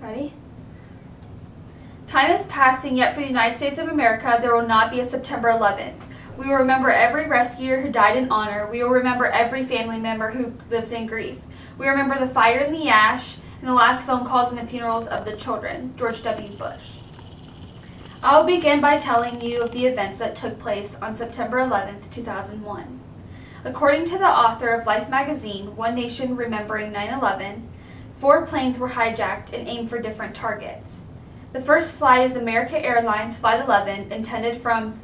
Ready? Time is passing, yet for the United States of America, there will not be a September 11th. We will remember every rescuer who died in honor. We will remember every family member who lives in grief. We remember the fire and the ash, and the last phone calls and the funerals of the children. George W. Bush. I will begin by telling you of the events that took place on September 11th, 2001. According to the author of Life magazine, One Nation Remembering 9/11, 4 planes were hijacked and aimed for different targets. The first flight is American Airlines Flight 11, intended from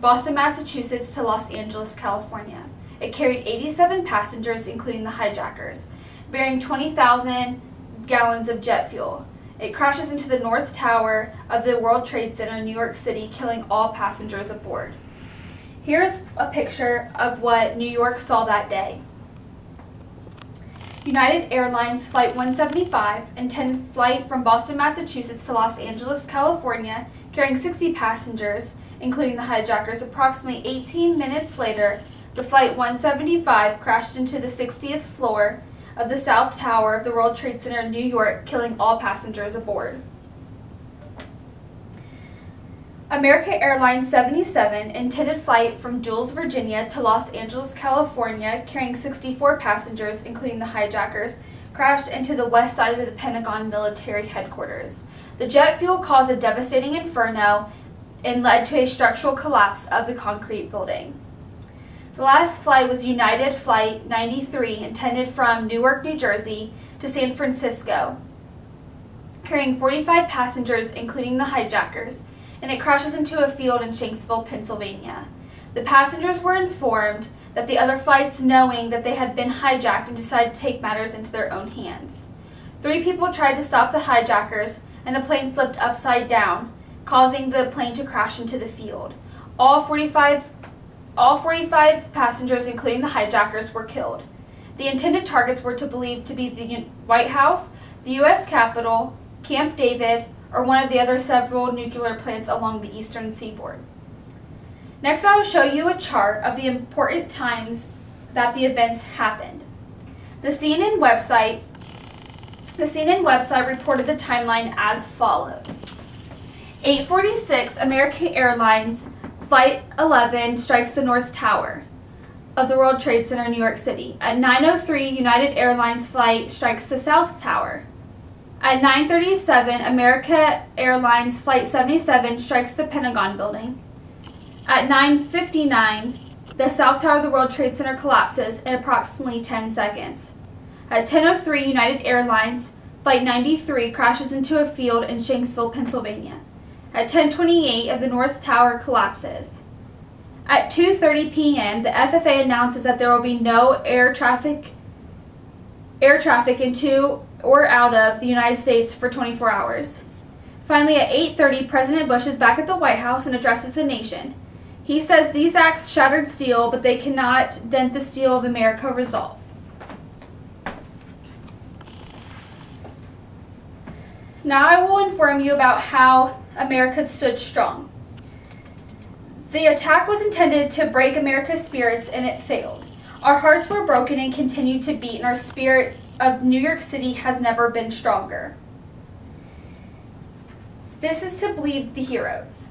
Boston, Massachusetts to Los Angeles, California. It carried 87 passengers, including the hijackers, bearing 20,000 gallons of jet fuel. It crashes into the North Tower of the World Trade Center in New York City, killing all passengers aboard. Here's a picture of what New York saw that day. United Airlines Flight 175, intended flight from Boston, Massachusetts to Los Angeles, California, carrying 60 passengers, including the hijackers. Approximately 18 minutes later, the Flight 175 crashed into the 60th floor of the South Tower of the World Trade Center in New York, killing all passengers aboard. American Airlines 77, intended flight from Jules, Virginia to Los Angeles, California, carrying 64 passengers, including the hijackers, crashed into the west side of the Pentagon military headquarters. The jet fuel caused a devastating inferno and led to a structural collapse of the concrete building. The last flight was United Flight 93, intended from Newark, New Jersey to San Francisco, carrying 45 passengers, including the hijackers, and it crashes into a field in Shanksville, Pennsylvania. The passengers were informed that the other flights, knowing that they had been hijacked, and decided to take matters into their own hands. 3 people tried to stop the hijackers, and the plane flipped upside down, causing the plane to crash into the field. All 45 passengers, including the hijackers, were killed. The intended targets were believed to be the White House, the U.S. Capitol, Camp David, or one of the other several nuclear plants along the eastern seaboard. Next, I will show you a chart of the important times that the events happened. The CNN website reported the timeline as followed. 8:46, American Airlines Flight 11 strikes the North Tower of the World Trade Center in New York City. At 9:03, United Airlines flight strikes the South Tower. At 9:37, American Airlines Flight 77 strikes the Pentagon building. At 9:59, the South Tower of the World Trade Center collapses in approximately 10 seconds. At 10:03, United Airlines Flight 93 crashes into a field in Shanksville, Pennsylvania. At 10:28, the North Tower collapses. At 2:30 p.m., the FAA announces that there will be no air traffic into or out of the United States for 24 hours. Finally, at 8:30, President Bush is back at the White House and addresses the nation. He says these acts shattered steel, but they cannot dent the steel of America's resolve. Now I will inform you about how America stood strong. The attack was intended to break America's spirits, and it failed. Our hearts were broken and continue to beat, and our spirit of New York City has never been stronger. This is to believe the heroes.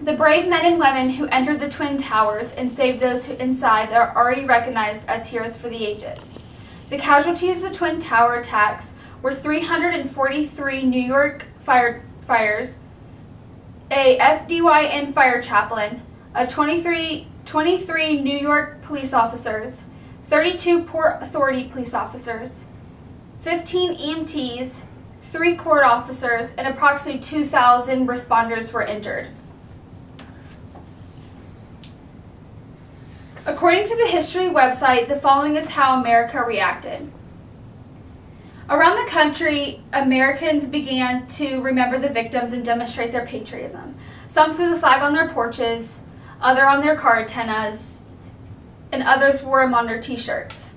The brave men and women who entered the Twin Towers and saved those inside are already recognized as heroes for the ages. The casualties of the Twin Tower attacks were 343 New York fires, a FDYN fire chaplain, 23 New York police officers, 32 Port Authority police officers, 15 EMTs, 3 court officers, and approximately 2,000 responders were injured. According to the history website, the following is how America reacted. Around the country, Americans began to remember the victims and demonstrate their patriotism. Some flew the flag on their porches, others on their car antennas, and others wore them on their t-shirts.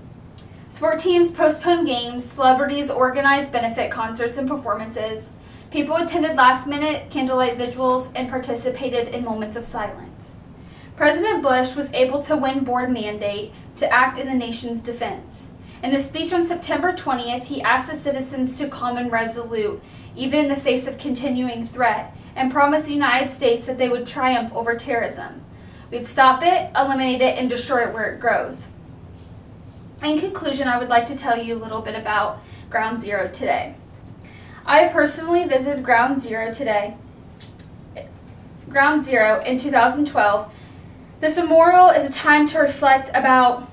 Sport teams postponed games, celebrities organized benefit concerts and performances. People attended last-minute candlelight vigils and participated in moments of silence. President Bush was able to win board mandate to act in the nation's defense. In a speech on September 20th, he asked the citizens to calm and resolute, even in the face of continuing threat, and promised the United States that they would triumph over terrorism. We'd stop it, eliminate it, and destroy it where it grows. In conclusion, I would like to tell you a little bit about Ground Zero today. I personally visited Ground Zero in 2012. This memorial is a time to reflect about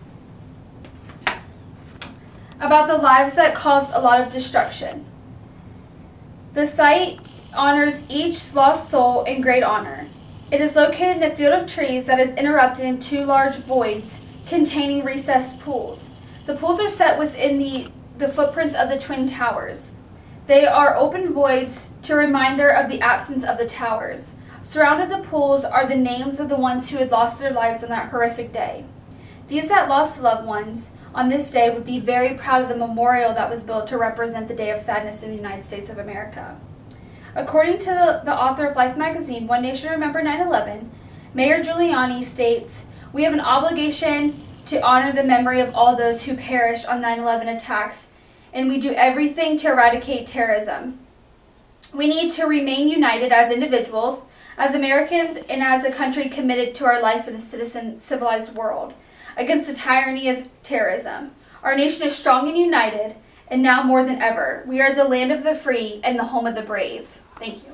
the lives that caused a lot of destruction. The site honors each lost soul in great honor. It is located in a field of trees that is interrupted in two large voids containing recessed pools. The pools are set within the footprints of the Twin Towers. They are open voids to reminder of the absence of the towers. Surrounded the pools are the names of the ones who had lost their lives on that horrific day. These that lost loved ones on this day would be very proud of the memorial that was built to represent the day of sadness in the United States of America. According to the author of Life magazine, One Nation Remember 9/11, Mayor Giuliani states, "We have an obligation to honor the memory of all those who perished on 9/11 attacks, and we do everything to eradicate terrorism. We need to remain united as individuals, as Americans, and as a country committed to our life in a civilized world against the tyranny of terrorism. Our nation is strong and united, and now more than ever, we are the land of the free and the home of the brave." Thank you.